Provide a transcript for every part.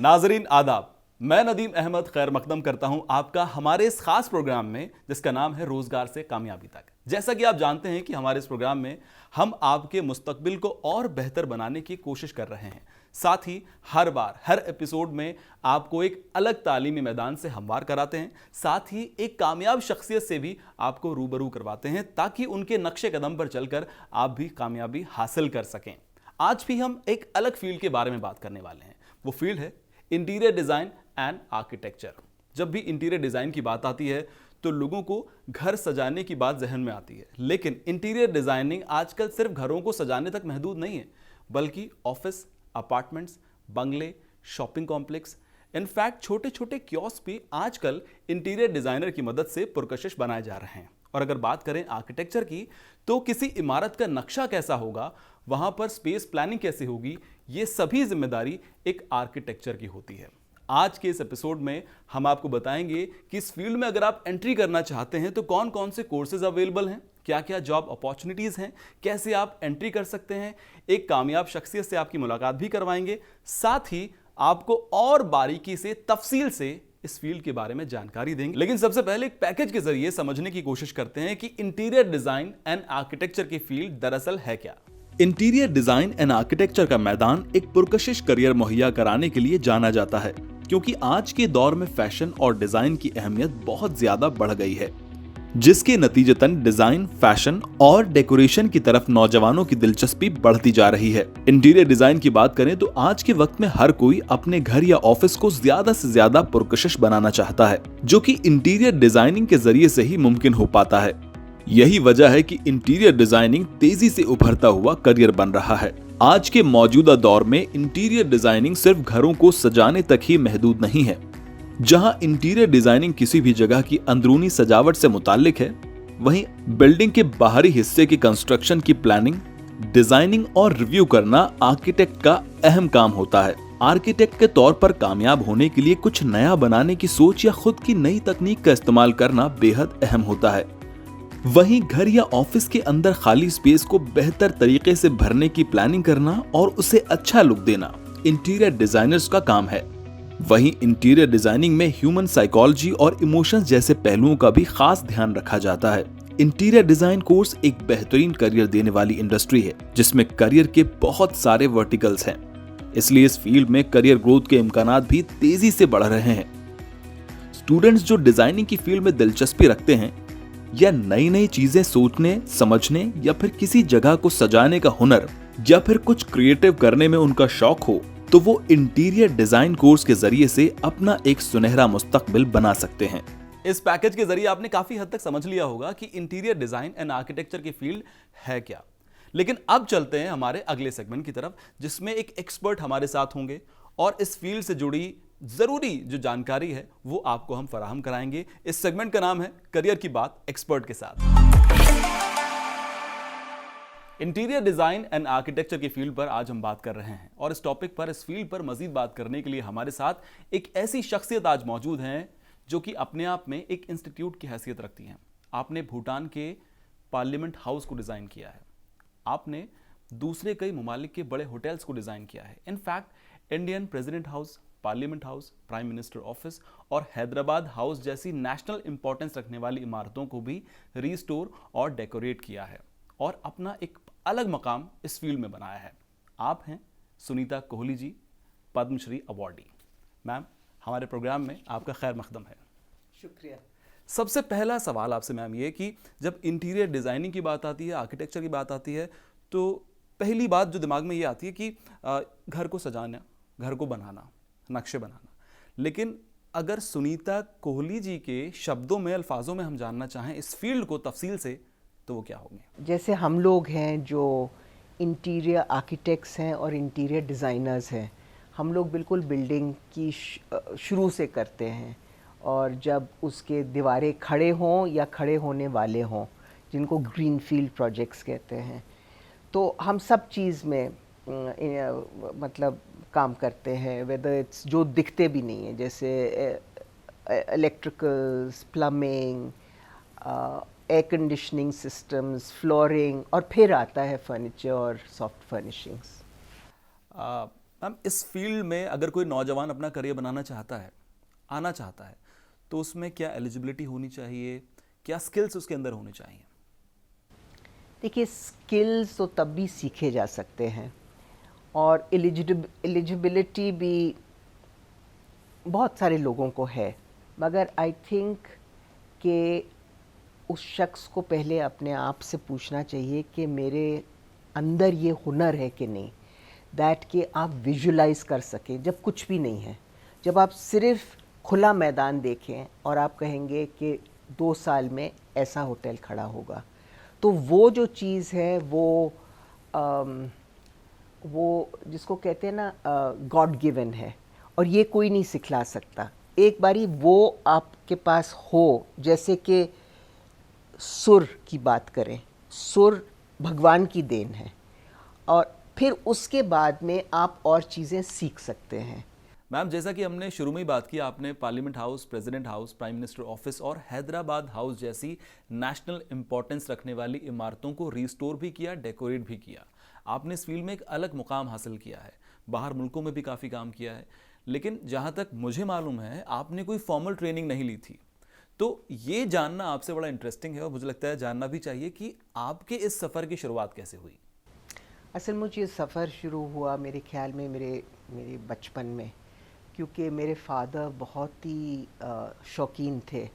नाजरीन आदाब, मैं नदीम अहमद खैर मकदम करता हूं आपका हमारे इस खास प्रोग्राम में जिसका नाम है रोजगार से कामयाबी तक। जैसा कि आप जानते हैं कि हमारे इस प्रोग्राम में हम आपके मुस्तकबिल को और बेहतर बनाने की कोशिश कर रहे हैं। साथ ही हर बार हर एपिसोड में आपको एक अलग तालीमी मैदान से हमवार कराते हैं, साथ ही एक कामयाब शख्सियत से भी आपको रूबरू करवाते हैं ताकि उनके नक्शे कदम पर चलकर आप भी कामयाबी हासिल कर सकें। आज भी हम एक अलग फील्ड के बारे में बात करने वाले हैं। वो फील्ड है इंटीरियर डिज़ाइन एंड आर्किटेक्चर। जब भी इंटीरियर डिज़ाइन की बात आती है तो लोगों को घर सजाने की बात जहन में आती है, लेकिन इंटीरियर डिज़ाइनिंग आजकल सिर्फ घरों को सजाने तक महदूद नहीं है, बल्कि ऑफिस, अपार्टमेंट्स, बंगले, शॉपिंग कॉम्प्लेक्स, इनफैक्ट छोटे छोटे कियोस्क भी आजकल इंटीरियर डिज़ाइनर की मदद से पुरकशिश बनाए जा रहे हैं। और अगर बात करें आर्किटेक्चर की, तो किसी इमारत का नक्शा कैसा होगा, वहां पर स्पेस प्लानिंग कैसे होगी, ये सभी जिम्मेदारी एक आर्किटेक्चर की होती है। आज के इस एपिसोड में हम आपको बताएंगे कि इस फील्ड में अगर आप एंट्री करना चाहते हैं तो कौन कौन से कोर्सेज अवेलेबल हैं, क्या क्या जॉब अपॉर्चुनिटीज़ हैं, कैसे आप एंट्री कर सकते हैं। एक कामयाब शख्सियत से आपकी मुलाकात भी करवाएंगे, साथ ही आपको और बारीकी से, तफसील से इस फील्ड के बारे में जानकारी देंगे। लेकिन सबसे पहले एक पैकेज के जरिए समझने की कोशिश करते हैं कि इंटीरियर डिजाइन एंड आर्किटेक्चर की फील्ड दरअसल है क्या। इंटीरियर डिजाइन एंड आर्किटेक्चर का मैदान एक पुरकशिश करियर मुहैया कराने के लिए जाना जाता है, क्योंकि आज के दौर में फैशन और डिजाइन की अहमियत बहुत ज्यादा बढ़ गई है, जिसके नतीजतन डिजाइन, फैशन और डेकोरेशन की तरफ नौजवानों की दिलचस्पी बढ़ती जा रही है। इंटीरियर डिजाइन की बात करें तो आज के वक्त में हर कोई अपने घर या ऑफिस को ज्यादा से ज्यादा पुरकशिश बनाना चाहता है, जो कि इंटीरियर डिजाइनिंग के जरिए से ही मुमकिन हो पाता है। यही वजह है कि इंटीरियर डिजाइनिंग तेजी से उभरता हुआ करियर बन रहा है। आज के मौजूदा दौर में इंटीरियर डिजाइनिंग सिर्फ घरों को सजाने तक ही महदूद नहीं है। जहां इंटीरियर डिजाइनिंग किसी भी जगह की अंदरूनी सजावट से मुताल्लिक है, वहीं बिल्डिंग के बाहरी हिस्से की कंस्ट्रक्शन की प्लानिंग, डिजाइनिंग और रिव्यू करना आर्किटेक्ट का अहम काम होता है। आर्किटेक्ट के तौर पर कामयाब होने के लिए कुछ नया बनाने की सोच या खुद की नई तकनीक का इस्तेमाल करना बेहद अहम होता है। वहीं घर या ऑफिस के अंदर खाली स्पेस को बेहतर तरीके से भरने की प्लानिंग करना और उसे अच्छा लुक देना इंटीरियर डिजाइनर्स का काम है। वहीं इंटीरियर डिजाइनिंग में ह्यूमन साइकोलॉजी और इमोशंस जैसे पहलुओं का भी खास ध्यान रखा जाता है। इंटीरियर डिजाइन कोर्स एक बेहतरीन करियर देने वाली इंडस्ट्री है, जिसमें करियर के बहुत सारे वर्टिकल्स हैं। इसलिए इस फील्ड में करियर ग्रोथ के इम्कानात भी तेजी से बढ़ रहे हैं। स्टूडेंट्स जो डिजाइनिंग की फील्ड में दिलचस्पी रखते हैं या नई नई चीजें सोचने, समझने या फिर किसी जगह को सजाने का हुनर या फिर कुछ क्रिएटिव करने में उनका शौक हो, तो वो इंटीरियर डिजाइन कोर्स के जरिए से अपना एक सुनहरा मुस्तकबिल बना सकते हैं। इस पैकेज के जरिए आपने काफी हद तक समझ लिया होगा कि इंटीरियर डिजाइन एंड आर्किटेक्चर की फील्ड है क्या। लेकिन अब चलते हैं हमारे अगले सेगमेंट की तरफ, जिसमें एक एक्सपर्ट हमारे साथ होंगे और इस फील्ड से जुड़ी जरूरी जो जानकारी है वो आपको हम फराहम कराएंगे। इस सेगमेंट का नाम है करियर की बात एक्सपर्ट के साथ। इंटीरियर डिजाइन एंड आर्किटेक्चर की फील्ड पर आज हम बात कर रहे हैं, और इस टॉपिक पर, इस फील्ड पर मजीद बात करने के लिए हमारे साथ एक ऐसी शख्सियत आज मौजूद हैं जो कि अपने आप में एक इंस्टीट्यूट की हैसियत रखती हैं। आपने भूटान के पार्लियामेंट हाउस को डिजाइन किया है, आपने दूसरे कई ममालिक के बड़े होटल्स को डिजाइन किया है। In fact Indian president house, parliament house, prime minister office और हैदराबाद हाउस जैसी नेशनल इंपॉर्टेंस रखने वाली इमारतों को भी रीस्टोर और डेकोरेट किया है और अपना एक अलग मकाम इस फील्ड में बनाया है। आप हैं सुनीता कोहली जी, पद्मश्री अवार्डी। मैम, हमारे प्रोग्राम में आपका खैर मकदम है। शुक्रिया। सबसे पहला सवाल आपसे मैम ये कि जब इंटीरियर डिज़ाइनिंग की बात आती है, आर्किटेक्चर की बात आती है, तो पहली बात जो दिमाग में ये आती है कि घर को सजाना, घर को बनाना, नक्शे बनाना। लेकिन अगर सुनीता कोहली जी के शब्दों में, अल्फाजों में हम जानना चाहें इस फील्ड को तफसील से, तो वो क्या होंगे? जैसे हम लोग हैं जो इंटीरियर आर्किटेक्ट्स हैं और इंटीरियर डिज़ाइनर्स हैं, हम लोग बिल्कुल बिल्डिंग की शुरू से करते हैं, और जब उसके दीवारें खड़े हों या खड़े होने वाले हों, जिनको ग्रीन फील्ड प्रोजेक्ट्स कहते हैं, तो हम सब चीज़ में मतलब काम करते हैं। वेदर इट्स जो दिखते भी नहीं है, जैसे electricals, plumbing, air conditioning systems, flooring, और फिर आता है फर्नीचर और सॉफ्ट फर्निशिंग्स। मैम, इस फील्ड में अगर कोई नौजवान अपना करियर बनाना चाहता है, आना चाहता है, तो उसमें क्या एलिजिबिलिटी होनी चाहिए, क्या स्किल्स उसके अंदर होने चाहिए? देखिए, स्किल्स तो तब भी सीखे जा सकते हैं और एलिजिबिलिटी भी बहुत सारे लोगों को है, मगर आई थिंक कि उस शख्स को पहले अपने आप से पूछना चाहिए कि मेरे अंदर ये हुनर है कि नहीं, दैट कि आप विजुलाइज कर सकें जब कुछ भी नहीं है। जब आप सिर्फ खुला मैदान देखें और आप कहेंगे कि 2 साल में ऐसा होटल खड़ा होगा, तो वो जो चीज़ है वो जिसको कहते हैं ना, गॉड गिवन है और ये कोई नहीं सिखला सकता। एक बारी वो आपके पास हो, जैसे कि सुर की बात करें, सुर भगवान की देन है और फिर उसके बाद में आप और चीज़ें सीख सकते हैं। मैम, जैसा कि हमने शुरू में ही बात की, आपने parliament house, president house, prime minister office और हैदराबाद हाउस जैसी नेशनल इंपॉर्टेंस रखने वाली इमारतों को रिस्टोर भी किया, डेकोरेट भी किया। आपने इस फील्ड में एक अलग मुकाम हासिल किया है, बाहर मुल्कों में भी काफ़ी काम किया है, लेकिन जहाँ तक मुझे मालूम है आपने कोई फॉर्मल ट्रेनिंग नहीं ली थी। तो ये जानना आपसे बड़ा इंटरेस्टिंग है और मुझे लगता है जानना भी चाहिए कि आपके इस सफ़र की शुरुआत कैसे हुई। असल में ये सफ़र शुरू हुआ मेरे ख्याल में मेरे मेरे बचपन में, क्योंकि मेरे फादर बहुत ही शौकीन थे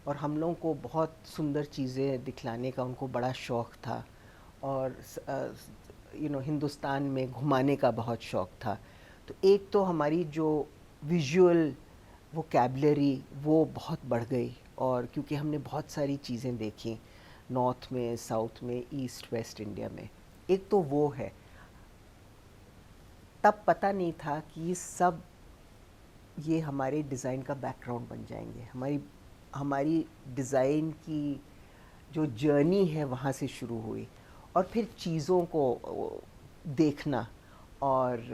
और हम लोगों को बहुत सुंदर चीज़ें दिखलाने का उनको बड़ा शौक़ था और हिंदुस्तान में घुमाने का बहुत शौक़ था। तो एक तो हमारी जो विजुअल वोकैबुलरी वो बहुत बढ़ गई, और क्योंकि हमने बहुत सारी चीज़ें देखी नॉर्थ में, साउथ में, ईस्ट वेस्ट इंडिया में, एक तो वो है। तब पता नहीं था कि ये हमारे डिज़ाइन का बैकग्राउंड बन जाएंगे। हमारी डिज़ाइन की जो जर्नी है वहाँ से शुरू हुई और फिर चीज़ों को देखना। और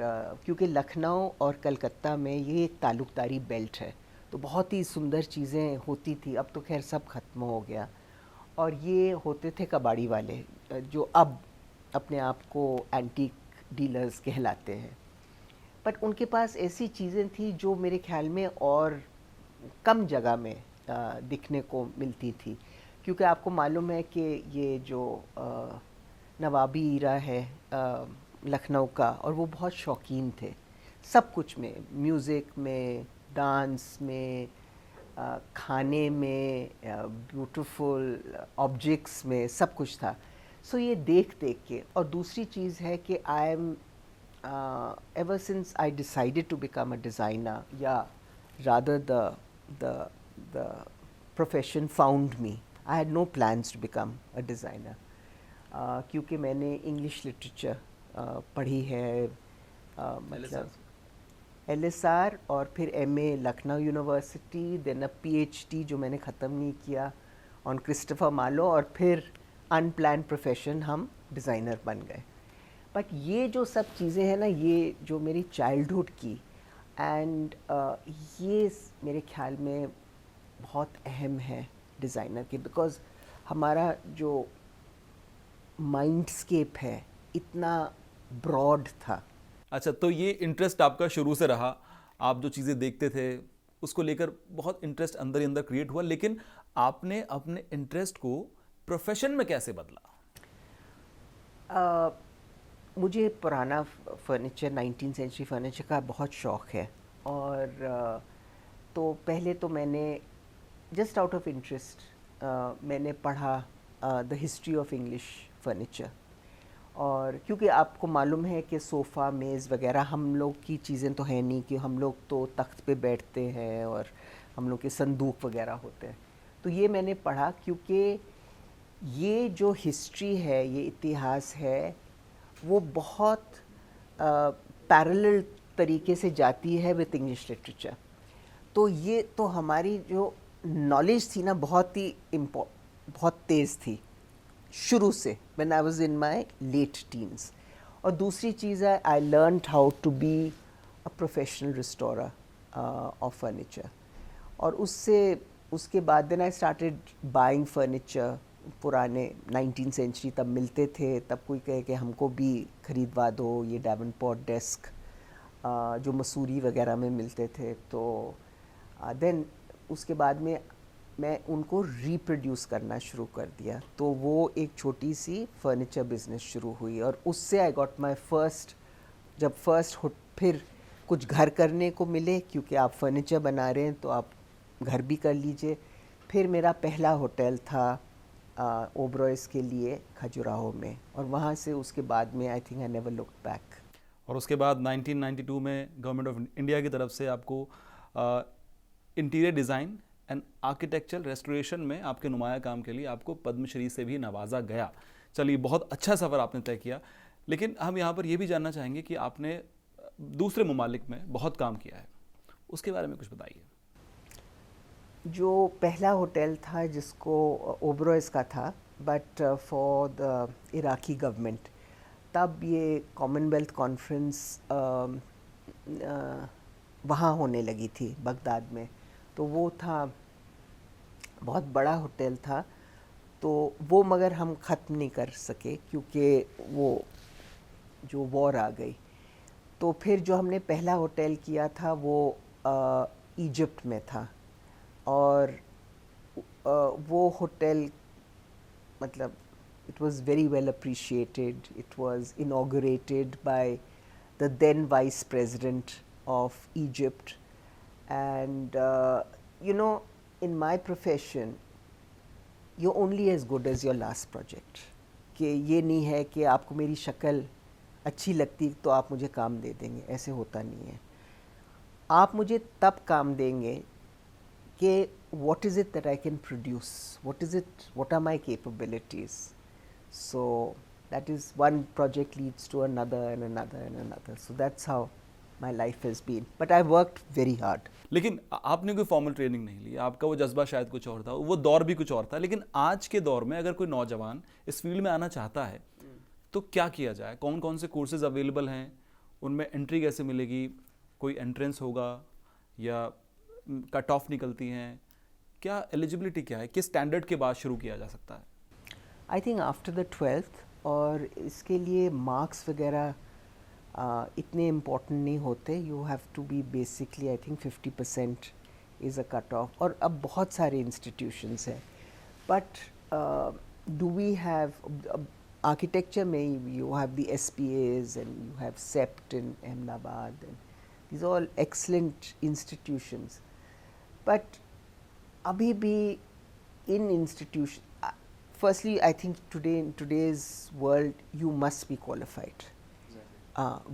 क्योंकि लखनऊ और कलकत्ता में ये एक ताल्लुकदारी बेल्ट है, तो बहुत ही सुंदर चीज़ें होती थी। अब तो खैर सब ख़त्म हो गया। और ये होते थे कबाड़ी वाले, जो अब अपने आप को एंटीक डीलर्स कहलाते हैं, बट उनके पास ऐसी चीज़ें थी जो मेरे ख्याल में और कम जगह में दिखने को मिलती थी। क्योंकि आपको मालूम है कि ये जो नवाबी ईरा है लखनऊ का, और वो बहुत शौकीन थे सब कुछ में, म्यूज़िक में, डांस में, खाने में, ब्यूटीफुल ऑब्जेक्ट्स में, सब कुछ था। सो ये देख के, और दूसरी चीज़ है कि I am ever since I decided to become a designer, yeah, rather the profession found me. I had no plans to become a designer, क्योंकि मैंने English literature पढ़ी है, मतलब LSR और फिर MA लखनऊ यूनिवर्सिटी, देन अ PhD जो मैंने ख़त्म नहीं किया ऑन क्रिस्टोफर मार्लो, और फिर अनप्लान्ड प्रोफेशन हम डिज़ाइनर बन गए। बट ये जो सब चीज़ें हैं ना, ये जो मेरी चाइल्डहुड की, एंड ये मेरे ख्याल में बहुत अहम है डिज़ाइनर के, बिकॉज़ हमारा जो माइंडस्केप है इतना ब्रॉड था। अच्छा, तो ये इंटरेस्ट आपका शुरू से रहा, आप जो चीज़ें देखते थे उसको लेकर बहुत इंटरेस्ट अंदर ही अंदर क्रिएट हुआ, लेकिन आपने अपने इंटरेस्ट को प्रोफेशन में कैसे बदला? मुझे पुराना फर्नीचर, 19th सेंचुरी फर्नीचर का बहुत शौक़ है, और तो पहले तो मैंने जस्ट आउट ऑफ इंटरेस्ट मैंने पढ़ा the history of English furniture. और क्योंकि आपको मालूम है कि सोफ़ा, मेज़ वगैरह हम लोग की चीज़ें तो हैं नहीं, कि हम लोग तो तख्त पे बैठते हैं और हम लोग के संदूक वगैरह होते हैं। तो ये मैंने पढ़ा, क्योंकि ये जो हिस्ट्री है, ये इतिहास है, वो बहुत पैरेलल तरीके से जाती है विद इंग्लिश लिटरेचर। तो ये तो हमारी जो नॉलेज थी ना, बहुत तेज़ थी शुरू से, when I was in my late teens. और दूसरी चीज़ है, I learned how to be a professional restorer of furniture. और उसके बाद then I started buying furniture. पुराने 19th सेंचुरी तब मिलते थे, तब कोई कहे कि हमको भी ख़रीदवा दो ये डेवनपोर्ट डेस्क, जो मसूरी वगैरह में मिलते थे। तो देन उसके बाद में मैं उनको रिप्रोड्यूस करना शुरू कर दिया, तो वो एक छोटी सी फर्नीचर बिजनेस शुरू हुई और उससे आई गॉट माय फर्स्ट, जब फिर कुछ घर करने को मिले, क्योंकि आप फर्नीचर बना रहे हैं तो आप घर भी कर लीजिए। फिर मेरा पहला होटल था ओबरॉयस के लिए खजुराहो में, और वहाँ से उसके बाद में I think I never looked back. और उसके बाद 1992 में गवर्नमेंट ऑफ इंडिया की तरफ से आपको interior design and architectural restoration में आपके नुमाया काम के लिए आपको पद्मश्री से भी नवाजा गया। चलिए, बहुत अच्छा सफ़र आपने तय किया। लेकिन हम यहाँ पर यह भी जानना चाहेंगे कि आपने दूसरे ममालिक में बहुत काम किया है, उसके बारे में कुछ बताइए। जो पहला होटल था जिसको ओबरॉयस का था, but for the Iraqi government, तब ये कॉमनवेल्थ कॉन्फ्रेंस वहाँ होने लगी थी बगदाद में, तो वो था, बहुत बड़ा होटल था। तो वो मगर हम ख़त्म नहीं कर सके क्योंकि वो जो वॉर आ गई। तो फिर जो हमने पहला होटल किया था वो इजिप्ट में था, और वो होटल मतलब it was very well appreciated. It was inaugurated by the then Vice President of Egypt. And you know, in my profession, you're only as good as your last project. कि ये नहीं है कि आपको मेरी शक्ल अच्छी लगती तो आप मुझे काम दे देंगे, ऐसे होता नहीं है। आप मुझे तब काम देंगे कि what is it that I can produce, what are my capabilities. So that is, one project leads to another and another and another. So that's how my life has been. But I worked very hard. लेकिन आपने कोई formal training नहीं ली, आपका वो जज्बा शायद कुछ और था, वो दौर भी कुछ और था। लेकिन आज के दौर में अगर कोई नौजवान इस फील्ड में आना चाहता है तो क्या किया जाए? कौन कौन से कोर्सेज अवेलेबल हैं, उनमें एंट्री कैसे मिलेगी? कोई एंट्रेंस होगा या कट ऑफ निकलती हैं? क्या एलिजिबिलिटी क्या है, किस स्टैंडर्ड के बाद शुरू किया जा सकता है? I think after the 12th, और इसके लिए मार्क्स वगैरह इतने इम्पोर्टेंट नहीं होते। You have to be basically, I think 50% is a cut off. और अब बहुत सारे इंस्टीट्यूशंस हैं, but do we have architecture में you have the SPAs and you have CEPT in Ahmedabad, and these all excellent institutions. But abhi bhi in institution, firstly I think today, in today's world, you must be qualified.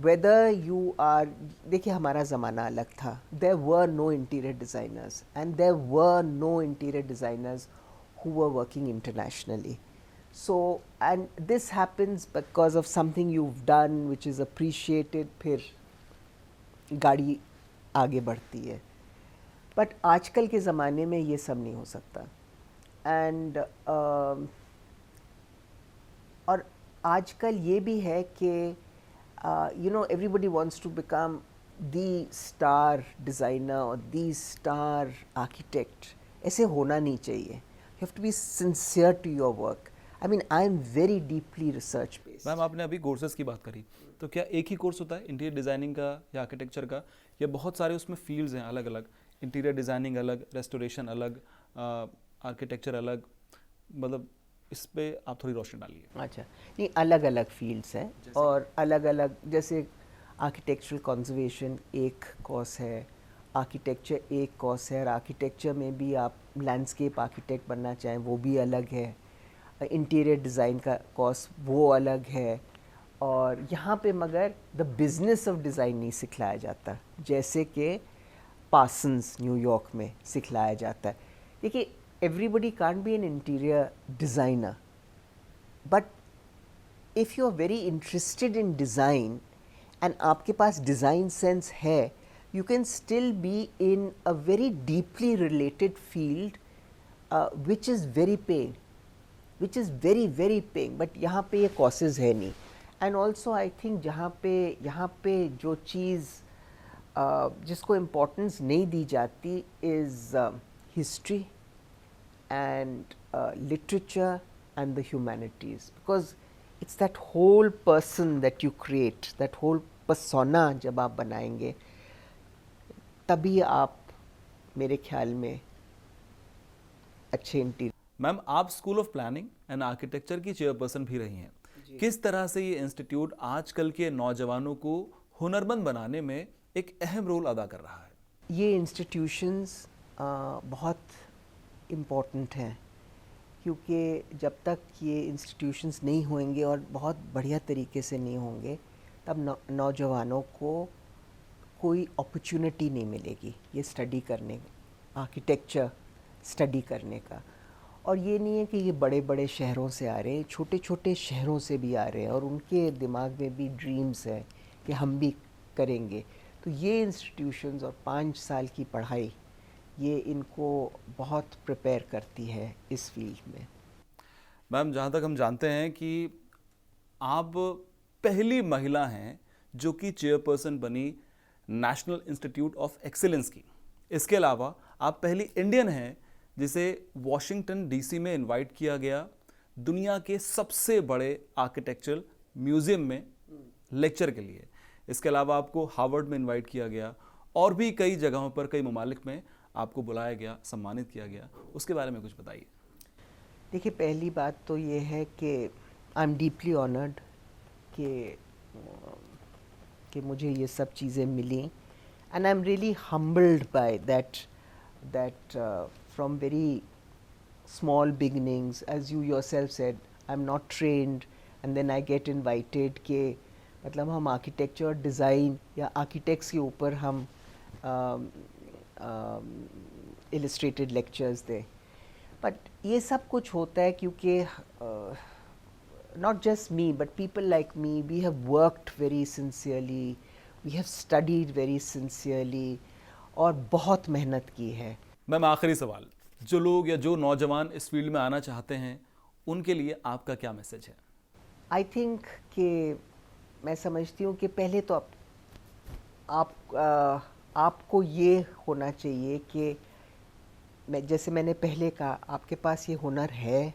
Whether you are, देखिए हमारा ज़माना अलग था, there were no interior designers and there were no interior designers who were working internationally. So, and this happens because of something you've done which is appreciated, फिर गाड़ी आगे बढ़ती है। बट आजकल के ज़माने में ये सब नहीं हो सकता। एंड और आजकल ये भी है कि you know, everybody wants to become the star designer और द स्टार आर्किटेक्ट। ऐसे होना नहीं चाहिए। You have to be sincere to your work. I mean, I am very deeply research based. Ma'am, आपने अभी कोर्सेज की बात करी, तो क्या एक ही कोर्स होता है इंटीरियर डिज़ाइनिंग का या आर्किटेक्चर का, या बहुत सारे उसमें फील्ड्स हैं अलग अलग? इंटीरियर डिज़ाइनिंग अलग, रेस्टोरेशन अलग, आर्किटेक्चर अलग, मतलब इस पे आप थोड़ी रोशनी डालिए। अच्छा, नहीं, अलग अलग फील्ड्स हैं और अलग अलग, जैसे आर्किटेक्चरल कंजर्वेशन एक कोर्स है, आर्किटेक्चर एक कोर्स है, और आर्किटेक्चर में भी आप लैंडस्केप आर्किटेक्ट बनना चाहें वो भी अलग है, इंटीरियर डिज़ाइन का कोर्स वो अलग है। और यहाँ पे मगर द बिज़नेस ऑफ डिज़ाइन नहीं सिखलाया जाता, जैसे कि पार्सन्स न्यूयॉर्क में सिखलाया जाता है। देखिए, everybody can't be an interior designer, but if you are very interested in design and आपके पास डिज़ाइन सेंस है, you can still be in a very deeply related field which is very paying, which is very very paying, but यहाँ पे ये courses है नहीं। And also I think यहाँ पे जो चीज़ जिसको importance नहीं दी जाती is history and literature and the humanities, because it's that whole person that you create, that whole persona जब आप बनाएंगे, तभी आप मेरे ख्याल में अच्छे इंटीरियर। मैम, आप school of planning and architecture की चेयरपर्सन भी रही हैं। किस तरह से ये इंस्टीट्यूट आजकल के नौजवानों को हुनरमंद बनाने में एक अहम रोल अदा कर रहा है? ये इंस्टीट्यूशंस बहुत इम्पोर्टेंट हैं, क्योंकि जब तक ये इंस्टीट्यूशंस नहीं होंगे और बहुत बढ़िया तरीके से नहीं होंगे, तब नौजवानों को कोई अपॉर्चुनिटी नहीं मिलेगी ये स्टडी करने, आर्किटेक्चर स्टडी करने का। और ये नहीं है कि ये बड़े बड़े शहरों से आ रहे हैं, छोटे छोटे शहरों से भी आ रहे हैं और उनके दिमाग में भी ड्रीम्स है कि हम भी करेंगे। तो ये इंस्टीट्यूशंस और 5 साल की पढ़ाई, ये इनको बहुत प्रिपेयर करती है इस फील्ड में। मैम, जहाँ तक हम जानते हैं कि आप पहली महिला हैं जो कि चेयरपर्सन बनी नेशनल इंस्टीट्यूट ऑफ एक्सीलेंस की। इसके अलावा आप पहली इंडियन हैं जिसे वॉशिंगटन डीसी में इनवाइट किया गया दुनिया के सबसे बड़े आर्किटेक्चरल म्यूजियम में लेक्चर के लिए। इसके अलावा आपको हार्वर्ड में इनवाइट किया गया और भी कई जगहों पर, कई ममालिक में आपको बुलाया गया, सम्मानित किया गया। उसके बारे में कुछ बताइए। देखिए, पहली बात तो ये है कि आई एम डीपली ऑनर्ड कि मुझे ये सब चीज़ें मिली, and I am really humbled by that from very small beginnings, as you yourself said, I'm not trained and then I get invited के मतलब हम आर्किटेक्चर डिज़ाइन या आर्किटेक्ट्स के ऊपर हम इलस्ट्रेटेड लेक्चर्स दें। बट ये सब कुछ होता है क्योंकि not just me but people like me, we have worked very sincerely, we have studied very sincerely और बहुत मेहनत की है। मैम, आखिरी सवाल, जो लोग या जो नौजवान इस फील्ड में आना चाहते हैं उनके लिए आपका क्या मैसेज है? आई थिंक कि मैं समझती हूँ कि पहले तो आपको ये होना चाहिए कि जैसे मैंने पहले कहा, आपके पास ये हुनर है,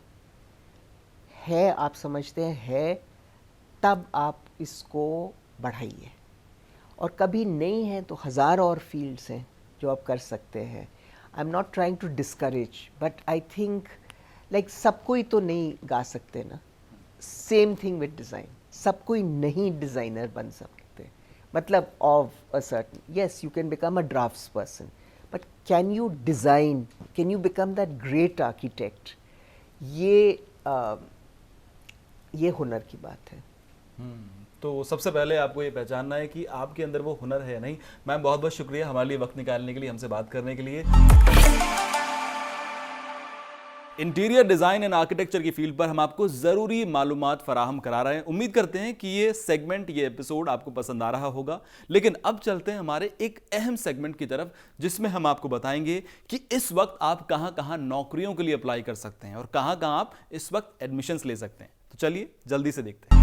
आप समझते हैं है, तब आप इसको बढ़ाइए। और कभी नहीं है तो 1000 और फील्ड्स हैं जो आप कर सकते हैं। I am not trying to discourage, but I think like सब कोई तो नहीं गा सकते ना। सेम थिंग विद डिज़ाइन, सब कोई नहीं डिज़ाइनर बन सकते। मतलब of a certain, yes you can become a drafts person, but can you design, can you become that great architect? ये हुनर की बात है। तो सबसे पहले आपको ये पहचानना है कि आपके अंदर वो हुनर है या नहीं। मैम, बहुत बहुत शुक्रिया हमारे लिए वक्त निकालने के लिए, हमसे बात करने के लिए। इंटीरियर डिजाइन एंड आर्किटेक्चर की फील्ड पर हम आपको जरूरी मालूमात फराहम करा रहे हैं। उम्मीद करते हैं कि ये सेगमेंट, ये एपिसोड आपको पसंद आ रहा होगा। लेकिन अब चलते हैं हमारे एक अहम सेगमेंट की तरफ, जिसमें हम आपको बताएंगे कि इस वक्त आप कहां कहां नौकरियों के लिए अप्लाई कर सकते हैं और कहां कहां आप इस वक्त एडमिशंस ले सकते हैं। तो चलिए जल्दी से देखते हैं।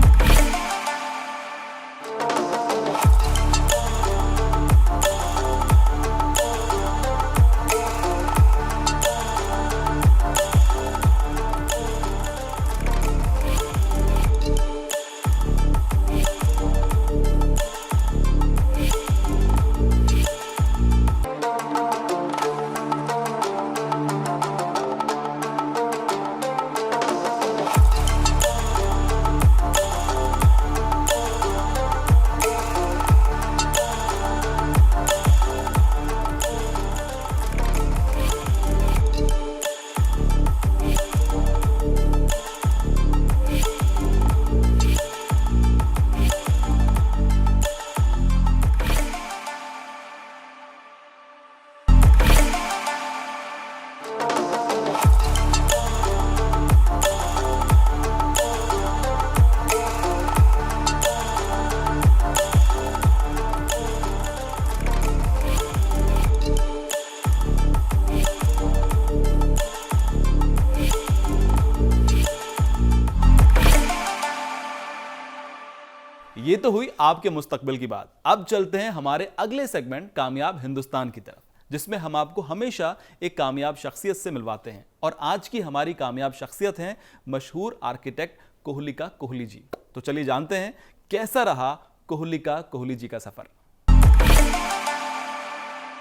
ये तो हुई आपके मुस्तकबिल की बात। अब चलते हैं हमारे अगले सेगमेंट कामयाब हिंदुस्तान की तरफ, जिसमें हम आपको हमेशा एक कामयाब शख्सियत से मिलवाते हैं। और आज की हमारी कामयाब शख्सियत हैं मशहूर आर्किटेक्ट कोहली का कोहली जी। तो चलिए जानते हैं कैसा रहा कोहलिका कोहली जी का सफर।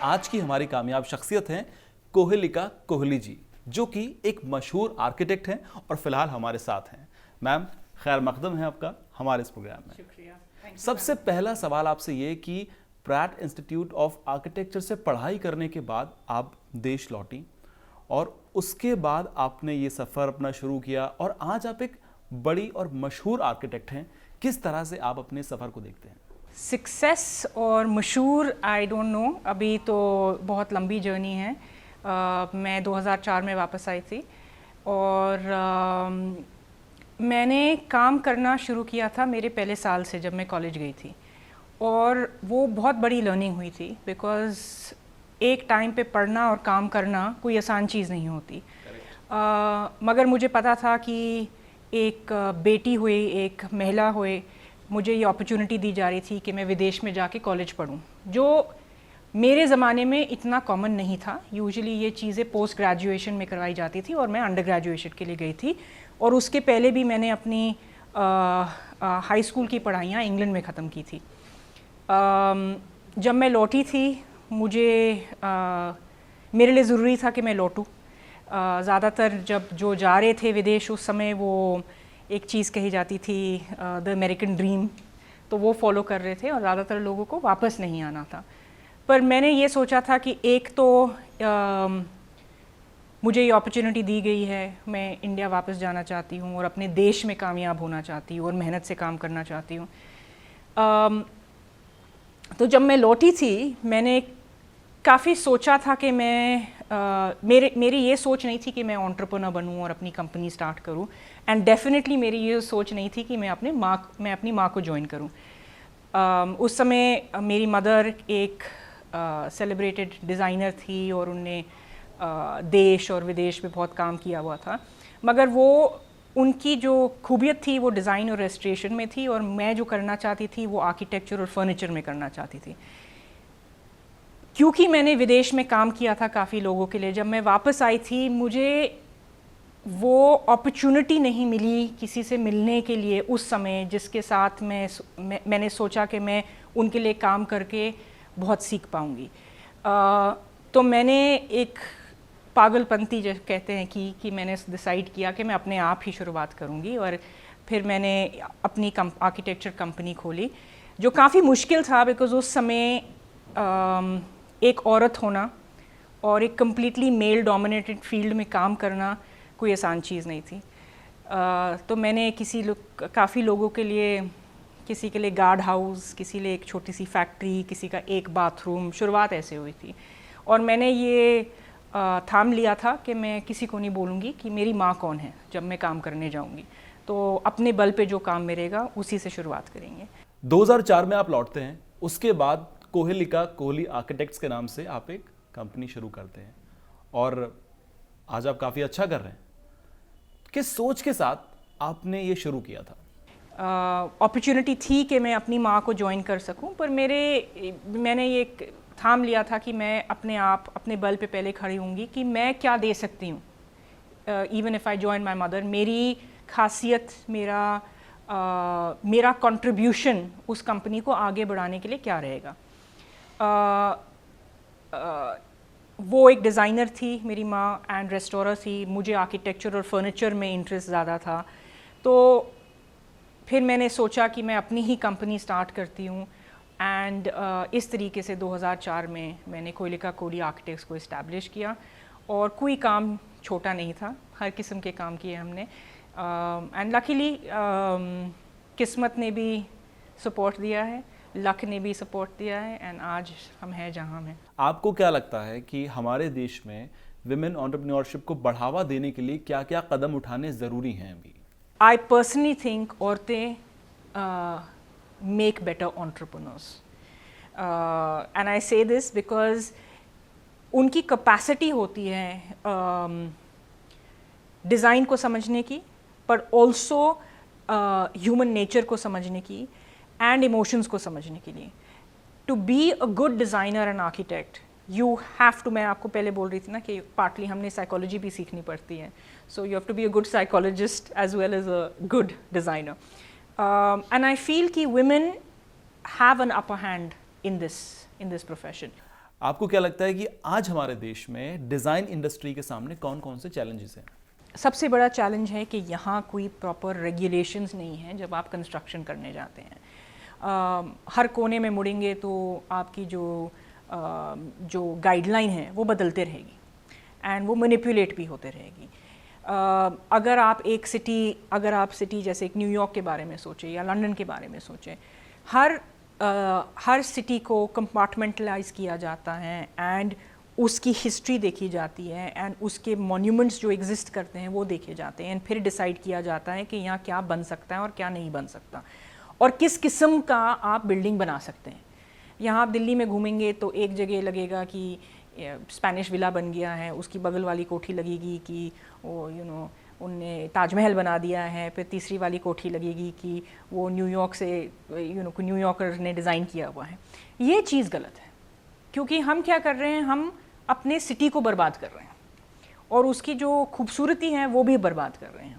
आज की हमारी कामयाब शख्सियत हैं कोहलिका कोहली जी, जो कि एक मशहूर आर्किटेक्ट हैं और फिलहाल हमारे साथ हैं। मैम, खैर मकदम है आपका हमारे इस प्रोग्राम में। शुक्रिया। सबसे पहला सवाल आपसे ये कि प्रैट इंस्टीट्यूट ऑफ आर्किटेक्चर से पढ़ाई करने के बाद आप देश लौटी और उसके बाद आपने ये सफ़र अपना शुरू किया और आज आप एक बड़ी और मशहूर आर्किटेक्ट हैं। किस तरह से आप अपने सफ़र को देखते हैं? सक्सेस और मशहूर आई डोंट नो, अभी तो बहुत लंबी जर्नी है। मैं 2004 में वापस आई थी और मैंने काम करना शुरू किया था मेरे पहले साल से जब मैं कॉलेज गई थी, और वो बहुत बड़ी लर्निंग हुई थी बिकॉज़ एक टाइम पे पढ़ना और काम करना कोई आसान चीज़ नहीं होती। मगर मुझे पता था कि एक बेटी हुई, एक महिला हुई, मुझे ये अपॉर्चुनिटी दी जा रही थी कि मैं विदेश में जाके कॉलेज पढूं, जो मेरे ज़माने में इतना कॉमन नहीं था। यूजुअली ये चीज़ें पोस्ट ग्रेजुएशन में करवाई जाती थी और मैं अंडर ग्रेजुएशन के लिए गई थी, और उसके पहले भी मैंने अपनी हाई स्कूल की पढ़ाइयाँ इंग्लैंड में ख़त्म की थी। जब मैं लौटी थी मुझे मेरे लिए ज़रूरी था कि मैं लौटूं। ज़्यादातर जब जो जा रहे थे विदेश, उस समय वो एक चीज़ कही जाती थी द अमेरिकन ड्रीम, तो वो फॉलो कर रहे थे और ज़्यादातर लोगों को वापस नहीं आना था। पर मैंने ये सोचा था कि एक तो मुझे ये अपॉर्चुनिटी दी गई है, मैं इंडिया वापस जाना चाहती हूँ और अपने देश में कामयाब होना चाहती हूँ और मेहनत से काम करना चाहती हूँ। तो जब मैं लौटी थी मैंने काफ़ी सोचा था कि मेरी ये सोच नहीं थी कि मैं एंटरप्रेन्योर बनूं और अपनी कंपनी स्टार्ट करूं, एंड डेफिनेटली मेरी ये सोच नहीं थी कि मैं अपनी माँ को ज्वाइन करूं। उस समय मेरी मदर एक सेलिब्रेटेड डिज़ाइनर थी और उनने देश और विदेश में बहुत काम किया हुआ था, मगर वो उनकी जो खूबियत थी वो डिज़ाइन और रेस्टोरेशन में थी, और मैं जो करना चाहती थी वो आर्किटेक्चर और फर्नीचर में करना चाहती थी। क्योंकि मैंने विदेश में काम किया था काफ़ी लोगों के लिए, जब मैं वापस आई थी मुझे वो अपॉर्चुनिटी नहीं मिली किसी से मिलने के लिए उस समय, जिसके साथ मैंने सोचा कि मैं उनके लिए काम करके बहुत सीख पाऊँगी। तो मैंने एक पागलपंती जो कहते हैं कि मैंने डिसाइड किया कि मैं अपने आप ही शुरुआत करूँगी, और फिर मैंने अपनी आर्किटेक्चर कंपनी खोली, जो काफ़ी मुश्किल था बिकॉज़ उस समय एक औरत होना और एक कम्प्लीटली मेल डोमिनेटेड फील्ड में काम करना कोई आसान चीज़ नहीं थी। तो मैंने काफ़ी लोगों के लिए, किसी के लिए गार्ड हाउस, किसी लिए एक छोटी सी फैक्ट्री, किसी का एक बाथरूम, शुरुआत ऐसे हुई थी। और मैंने ये थाम लिया था कि मैं किसी को नहीं बोलूँगी कि मेरी माँ कौन है जब मैं काम करने जाऊँगी, तो अपने बल पे जो काम मिलेगा उसी से शुरुआत करेंगे। 2004 में आप लौटते हैं, उसके बाद कोहलिका कोहली आर्किटेक्ट्स के नाम से आप एक कंपनी शुरू करते हैं और आज आप काफ़ी अच्छा कर रहे हैं। किस सोच के साथ आपने ये शुरू किया था? अपॉर्चुनिटी थी कि मैं अपनी माँ को ज्वाइन कर सकूं, पर मैंने ये थाम लिया था कि मैं अपने बल पे पहले खड़ी होंगी कि मैं क्या दे सकती हूँ। Even if I join my mother, मेरी खासियत, मेरा कंट्रीब्यूशन उस कंपनी को आगे बढ़ाने के लिए क्या रहेगा। वो एक डिज़ाइनर थी मेरी माँ एंड रेस्टोरर थी, मुझे आर्किटेक्चर और फर्नीचर में इंटरेस्ट ज़्यादा था, तो फिर मैंने सोचा कि मैं अपनी ही कंपनी स्टार्ट करती हूँ, एंड इस तरीके से 2004 में मैंने कोहलिका कोहली आर्किटेक्ट्स को इस्टेब्लिश किया। और कोई काम छोटा नहीं था, हर किस्म के काम किए हमने, एंड लकीली किस्मत ने भी सपोर्ट दिया है, लक ने भी सपोर्ट दिया है, एंड आज हम हैं जहाँ हम हैं। आपको क्या लगता है कि हमारे देश में विमेन एंटरप्रेन्योरशिप को बढ़ावा देने के लिए क्या क्या कदम उठाने ज़रूरी हैं अभी? I personally think औरतें make better entrepreneurs, and I say this because उनकी कैपेसिटी होती है डिज़ाइन को समझने की, पर ऑल्सो ह्यूमन नेचर को समझने की एंड इमोशंस को समझने के लिए। To be a good designer and architect you have to, मैं आपको पहले बोल रही थी ना कि पार्टली हमने साइकोलॉजी भी सीखनी पड़ती है, so you have to be a good psychologist as well as a good designer. And I feel कि women have an upper hand in this profession. आपको क्या लगता है कि आज हमारे देश में डिज़ाइन इंडस्ट्री के सामने कौन कौन से चैलेंजेस हैं? सबसे बड़ा चैलेंज है कि यहाँ कोई प्रॉपर रेगुलेशंस नहीं है जब आप कंस्ट्रक्शन करने जाते हैं. हर कोने में मुड़ेंगे तो आपकी जो गाइडलाइन है वो बदलते रहेगी एंड वो मैनिपुलेट भी होते रहेगी. अगर आप सिटी जैसे एक न्यूयॉर्क के बारे में सोचें या लंदन के बारे में सोचें, हर सिटी को कंपार्टमेंटलाइज किया जाता है एंड उसकी हिस्ट्री देखी जाती है एंड उसके मॉन्यूमेंट्स जो एग्जिस्ट करते हैं वो देखे जाते हैं एंड फिर डिसाइड किया जाता है कि यहाँ क्या बन सकता है और क्या नहीं बन सकता और किस किस्म का आप बिल्डिंग बना सकते हैं. यहाँ आप दिल्ली में घूमेंगे तो एक जगह लगेगा कि स्पेनिश विला बन गया है, उसकी बगल वाली कोठी लगेगी कि वो उनने ताजमहल बना दिया है, फिर तीसरी वाली कोठी लगेगी कि वो न्यूयॉर्क से न्यूयॉर्कर ने डिज़ाइन किया हुआ है. ये चीज़ गलत है क्योंकि हम क्या कर रहे हैं, हम अपने सिटी को बर्बाद कर रहे हैं और उसकी जो खूबसूरती है वो भी बर्बाद कर रहे हैं.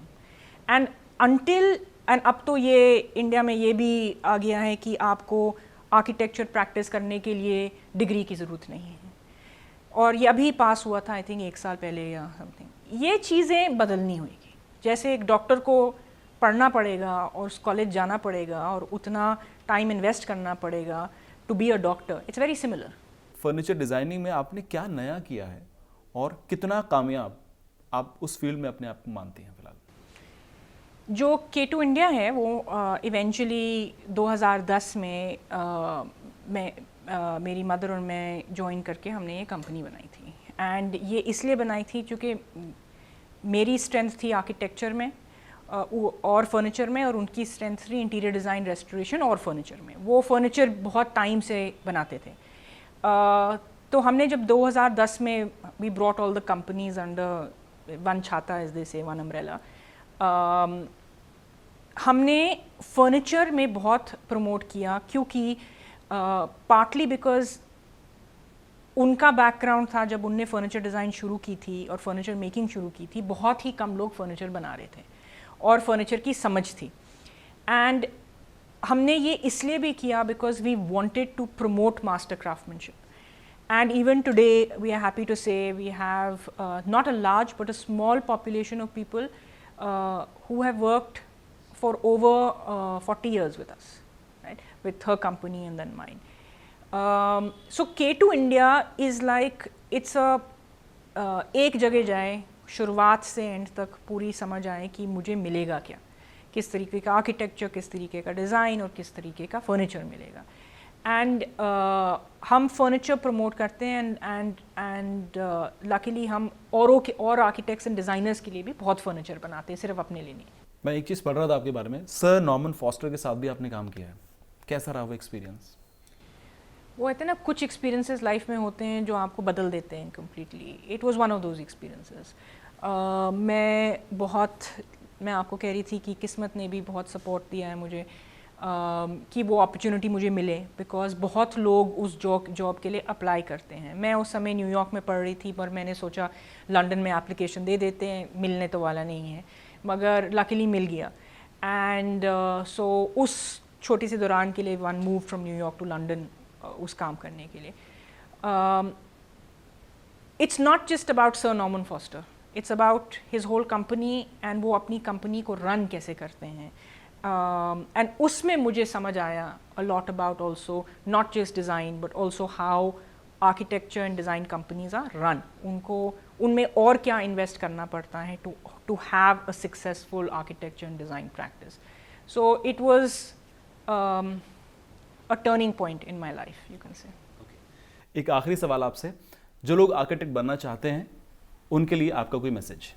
एंड अब तो ये इंडिया में ये भी आ गया है कि आपको आर्किटेक्चर प्रैक्टिस करने के लिए डिग्री की ज़रूरत नहीं है और ये अभी पास हुआ था आई थिंक 1 साल पहले या समथिंग. ये चीज़ें बदलनी होगी. जैसे एक डॉक्टर को पढ़ना पड़ेगा और उस कॉलेज जाना पड़ेगा और उतना टाइम इन्वेस्ट करना पड़ेगा to be a doctor, it's very similar. Furniture designing में आपने क्या नया किया है और कितना कामयाब आप उस फील्ड में अपने आप को मानती हैं फिलहाल? जो K2 इंडिया है वो इवेंचुअली 2010 में मेरी मदर और मैं ज्वाइन करके हमने ये कंपनी बनाई थी. एंड ये इसलिए बनाई थी क्योंकि मेरी स्ट्रेंथ थी आर्किटेक्चर में और फर्नीचर में और उनकी स्ट्रेंथ थी इंटीरियर डिज़ाइन, रेस्टोरेशन और फर्नीचर में. वो फर्नीचर बहुत टाइम से बनाते थे. तो हमने जब 2010 में we brought all the companies under one छाता as they say, one umbrella. हमने फर्नीचर में बहुत प्रमोट किया क्योंकि पार्टली बिकॉज उनका बैकग्राउंड था. जब उनने फर्नीचर डिज़ाइन शुरू की थी और फर्नीचर मेकिंग शुरू की थी, बहुत ही कम लोग फर्नीचर बना रहे थे और फर्नीचर की समझ थी. एंड हमने ये इसलिए भी किया because we wanted to promote master craftsmanship. And even today we are happy to say we have not a large but a small population of people who have worked for over 40 years with us, right, with her company and then mine. So K2 India is like it's a एक जगह जाए, शुरुआत से and तक पूरी समझ आए कि मुझे मिलेगा क्या, किस तरीके का आर्किटेक्चर, किस तरीके का डिज़ाइन और किस तरीके का फर्नीचर मिलेगा. एंड हम फर्नीचर प्रमोट करते हैं एंड लकीली हम और आर्किटेक्ट्स एंड डिज़ाइनर्स के लिए भी बहुत फर्नीचर बनाते हैं, सिर्फ अपने लिए नहीं. मैं एक चीज़ पढ़ रहा था आपके बारे में, सर नॉर्मन फॉस्टर के साथ भी आपने काम किया है. कैसा रहा वो एक्सपीरियंस? वो कहते हैं ना, कुछ एक्सपीरियंसेस लाइफ में होते हैं जो आपको बदल देते हैं completely. It was one of those experiences. मैं आपको कह रही थी कि किस्मत ने भी बहुत सपोर्ट दिया है मुझे कि वो अपॉर्चुनिटी मुझे मिले बिकॉज़ बहुत लोग उस जॉब के लिए अप्लाई करते हैं. मैं उस समय न्यूयॉर्क में पढ़ रही थी पर मैंने सोचा लंदन में एप्लीकेशन दे देते हैं, मिलने तो वाला नहीं है, मगर लकीली मिल गया. एंड सो उस छोटी सी दौरान के लिए one move from New York to London उस काम करने के लिए. It's not just about sir Norman Foster, it's about his whole company and वो अपनी कंपनी को रन कैसे करते हैं. एंड उसमें मुझे समझ आया a lot about also not just design but also how architecture and design companies are run. उनमें और क्या इन्वेस्ट करना पड़ता है to have a successful architecture and design practice. So it was a turning point in my life, you can say. एक आखिरी सवाल आपसे, जो लोग आर्किटेक्ट बनना चाहते हैं उनके लिए आपका कोई मैसेज?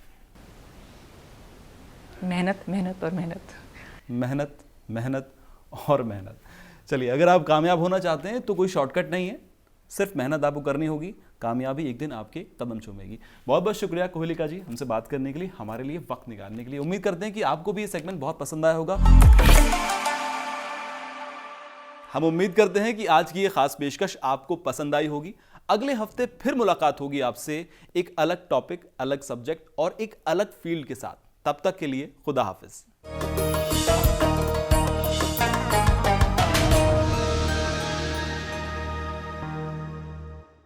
मेहनत मेहनत और मेहनत, मेहनत मेहनत और मेहनत. चलिए, अगर आप कामयाब होना चाहते हैं तो कोई शॉर्टकट नहीं है, सिर्फ मेहनत आपको करनी होगी. कामयाबी एक दिन आपके कदम चूमेगी. बहुत बहुत शुक्रिया कोहलिका जी हमसे बात करने के लिए, हमारे लिए वक्त निकालने के लिए. उम्मीद करते हैं कि आपको भी ये सेगमेंट बहुत पसंद आया होगा. हम उम्मीद करते हैं कि आज की ये खास पेशकश आपको पसंद आई होगी. अगले हफ्ते फिर मुलाकात होगी आपसे एक अलग टॉपिक, अलग सब्जेक्ट और एक अलग फील्ड के साथ. तब तक के लिए खुदा हाफिज.